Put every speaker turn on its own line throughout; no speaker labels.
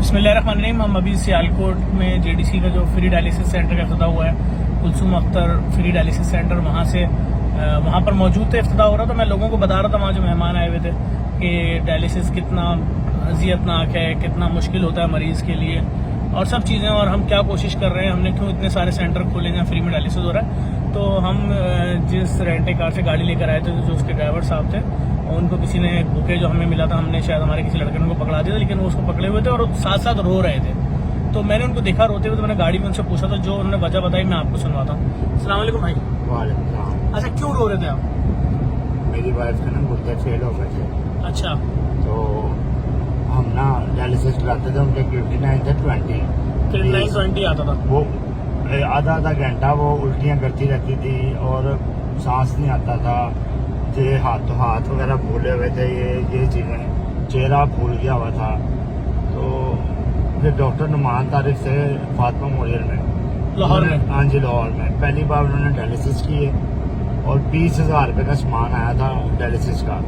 बिस्मिल्लाहिर्रहमानिर्रहीम। हम अभी सियालकोट में जेडीसी का जो फ्री डायलिसिस सेंटर का इफ्तिताह हुआ है, Kulsum Akhtar free dialysis centre, वहाँ पर मौजूद थे। इफ्तिताह हो रहा था, मैं लोगों को बता रहा था वहाँ जो मेहमान आए हुए थे कि डायलिसिस कितना अज़ियतनाक है, कितना मुश्किल होता है मरीज़ के लिए और सब चीज़ें, और हम क्या कोशिश कर रहे हैं, हमने क्यों इतने सारे सेंटर खोले जहाँ फ्री में डायलिसिस हो रहा है। तो हम जिस रेंटे कार से गाड़ी लेकर आए थे, जो उसके ड्राइवर साहब थे, उनको किसी ने बुके जो हमें मिला था, हमने शायद हमारे किसी लड़के ने उनको पकड़ा दिया था, लेकिन वो उसको पकड़े हुए थे और साथ साथ रो रहे थे। तो मैंने उनको देखा रोते हुए, तो मैंने गाड़ी में उनसे पूछा, तो जो उन्होंने वजह बताई मैं आपको सुनवाता हूँ। अस्सलाम वालेकुम भाई।
वालेकुम सलाम।
अच्छा, क्यों रो रहे थे आप?
मेरी वाइफ का ना गुर्दे फेल हो गए थे।
अच्छा,
तो हम ना डायलिसिस कराते थे, उनके 59 थे
20 आता था।
वो आधा घंटा वो उल्टियाँ करती रहती थी और सांस नहीं आता था, ये हाथ वगैरह फूले हुए थे, ये चीज़ें, चेहरा फूल गया हुआ था। तो फिर डॉक्टर नुमान तारिफ से फातिमा मेमोरियल में,
लाहौर में,
हाँ जी लाहौर में, पहली बार उन्होंने डायलिसिस की है और 20,000 रुपये का सामान आया था डायलिसिस का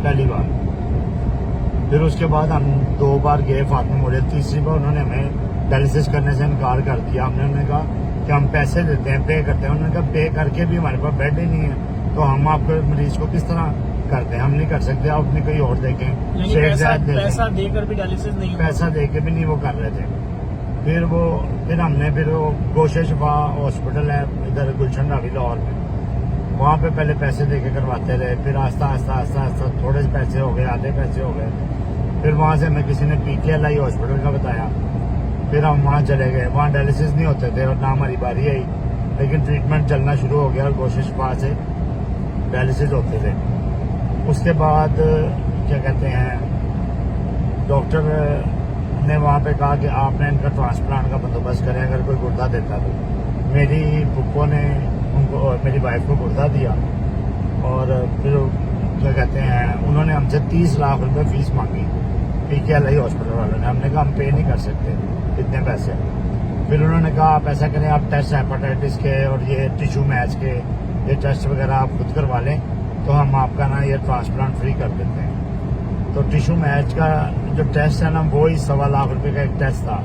पहली बार। फिर उसके बाद हम 2 बार गए फातिमा मेमोरियल, तीसरी बार उन्होंने हमें डायलिसिस करने से इनकार कर दिया। हमने उन्हें कहा कि हम पैसे देते हैं, पे करते हैं। उन्होंने कहा पे करके भी हमारे पास बेड ही नहीं है, तो हम आपके मरीज को किस तरह करते हैं, हम नहीं कर सकते, आप अपने कहीं और देखें।
पैसा देकर भी डायलिसिस नहीं,
पैसा दे के भी नहीं वो कर रहे थे। फिर हमने वो गोशे शिफा हॉस्पिटल है इधर गुलशन रावी लाहौर में, वहाँ पे पहले पैसे दे के करवाते रहे। फिर आस्ता आस्ता थोड़े से पैसे हो गए, आधे पैसे हो गए। फिर वहाँ से हमें किसी ने PKLI हॉस्पिटल का बताया, फिर हम वहाँ चले गए। वहाँ डायलिसिस नहीं होते थे और ना हमारी बारी आई, लेकिन ट्रीटमेंट चलना शुरू हो गया और गोशे शिफा से डायलिसिस होते थे। उसके बाद क्या कहते हैं, डॉक्टर ने वहाँ पे कहा कि आपने इनका ट्रांसप्लांट का बंदोबस्त करें, अगर कोई गुर्दा देता तो। मेरी फुप्पो ने उनको, मेरी वाइफ को गुर्दा दिया और फिर क्या कहते हैं, उन्होंने हमसे 30 लाख रुपए फीस मांगी PKLI हॉस्पिटल वालों ने। हमने कहा हम पे नहीं कर सकते इतने पैसे। फिर उन्होंने कहा आप ऐसा करें, आप टेस्ट हेपेटाइटिस के और ये टिश्यू मैच के ये टेस्ट वगैरह आप खुद करवा लें, तो हम आपका ना ये ट्रांसप्लांट फ्री कर देते हैं। तो टिश्यू मैच का जो टेस्ट है ना, वो ही 1.25 लाख रुपए का एक टेस्ट था,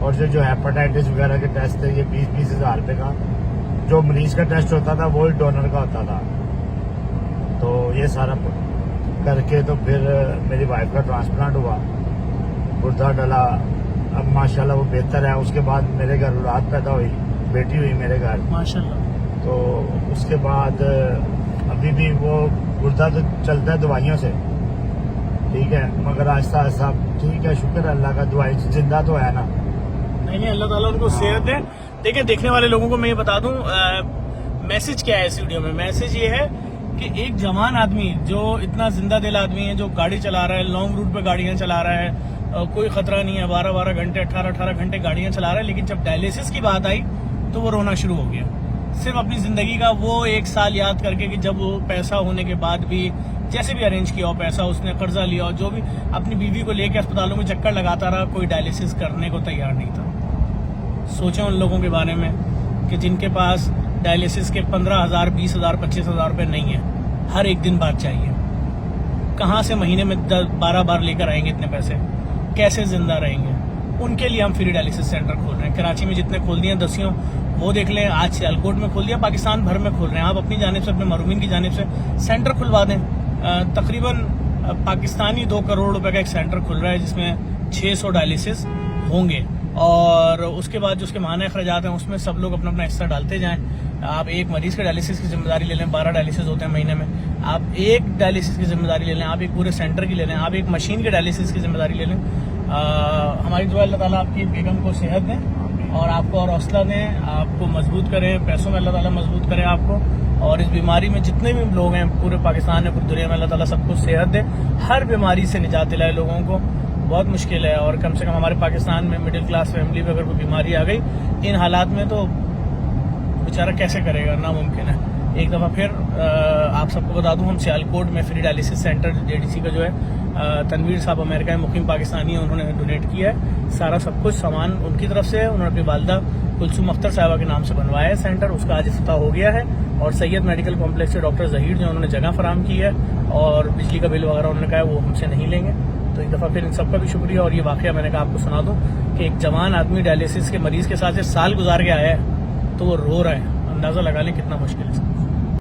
और जो हेपेटाइटिस वगैरह के टेस्ट थे, ये 20-20 हज़ार रुपये का जो मरीज का टेस्ट होता था, वो ही डोनर का होता था। तो ये सारा करके तो फिर मेरी वाइफ का ट्रांसप्लांट हुआ, गुर्दा डला, अब माशाल्लाह वो बेहतर है। उसके बाद मेरे घर औलाद पैदा हुई, बेटी हुई मेरे घर
माशाल्लाह।
तो उसके बाद अभी भी वो गुर्दा तो चलता है दवाइयों से, ठीक है, मगर आहिस्ता आहिस्ता ठीक है, शुक्र है अल्लाह का, दवाई जिंदा तो है ना।
नहीं, अल्लाह ताला उनको सेहत दे। देखिए, देखने वाले लोगों को मैं ये बता दूं, मैसेज क्या है इस वीडियो में। मैसेज ये है कि एक जवान आदमी जो इतना जिंदा दिल आदमी है, जो गाड़ी चला रहा है, लॉन्ग रूट पे गाड़ियां चला रहा है, कोई खतरा नहीं है, 12-12 घंटे 18-18 घंटे गाड़ियां चला रहा है, लेकिन जब डायलिसिस की बात आई तो वो रोना शुरू हो गया। सिर्फ अपनी जिंदगी का वो 1 साल याद करके कि जब वो पैसा होने के बाद भी जैसे भी अरेंज किया हो पैसा, उसने कर्जा लिया हो, जो भी, अपनी बीवी को लेकर अस्पतालों में चक्कर लगाता रहा, कोई डायलिसिस करने को तैयार नहीं था। सोचें उन लोगों के बारे में कि जिनके पास डायलिसिस के 15,000, 20,000, 25,000 रुपये नहीं है, हर एक दिन बाद चाहिए। कहाँ से महीने में 12 बार लेकर आएंगे इतने पैसे, कैसे जिंदा रहेंगे? उनके लिए हम फ्री डायलिसिस सेंटर खोल रहे हैं। कराची में जितने खोल दिए 10 वो देख लें, आज सियालकोट में खोल दिया, पाकिस्तान भर में खोल रहे हैं। आप अपनी जानिब से, अपने मरूमीन की जानिब से सेंटर खुलवा दें। तकरीबन पाकिस्तानी 2 करोड़ रुपए का एक सेंटर खुल रहा है, जिसमें 600 डायलिसिस होंगे, और उसके बाद जो उसके माहाना अखराजात हैं उसमें सब लोग अपना अपना हिस्सा डालते जाएं। आप एक मरीज के डायलिसिस की जिम्मेदारी ले लें, 12 डायलिसिस होते हैं महीने में, आप एक डायलिसिस की जिम्मेदारी ले लें, आप एक पूरे सेंटर की ले लें, आप एक मशीन के डायलिसिस की जिम्मेदारी ले लें। हमारी दुआ अल्लाह ताला आपकी बेगम को सेहत दें और आपको और हौसला दें, आपको मजबूत करें, पैसों में अल्लाह ताला मजबूत करें आपको, और इस बीमारी में जितने भी लोग हैं पूरे पाकिस्तान में, पूरी दुनिया में, अल्लाह ताला सबको सेहत दे, हर बीमारी से निजात दिलाए लोगों को। बहुत मुश्किल है, और कम से कम हमारे पाकिस्तान में मिडिल क्लास फैमिली में अगर कोई बीमारी आ गई इन हालात में, तो बेचारा कैसे करेगा, नामुमकिन है। एक दफ़ा फिर आप सबको बता दूं, हम सियालकोट में फ्री डायलिसिस सेंटर जेडीसी का जो है, तनवीर साहब अमेरिका में मुकीम पाकिस्तानी है, उन्होंने डोनेट किया है सारा सब कुछ सामान उनकी तरफ से है। उन्होंने अपनी वालदा कुलसुम अख्तर साहिबा के नाम से बनवाया है सेंटर, उसका आज इफ्तिताह हो गया है। और सैयद मेडिकल कॉम्प्लेक्स से डॉक्टर जहीर जो उन्होंने जगह फराम की है, और बिजली का बिल वगैरह उन्होंने कहा है वो हमसे नहीं लेंगे। تو ایک دفعہ پھر ان سب کا بھی شکریہ. اور یہ واقعہ میں نے کہا آپ کو سنا دوں کہ ایک جوان آدمی ڈائلیسس کے مریض کے ساتھ 1 سال گزار کے آیا ہے تو وہ رو رہا ہے. اندازہ لگا لیں کتنا مشکل ہے.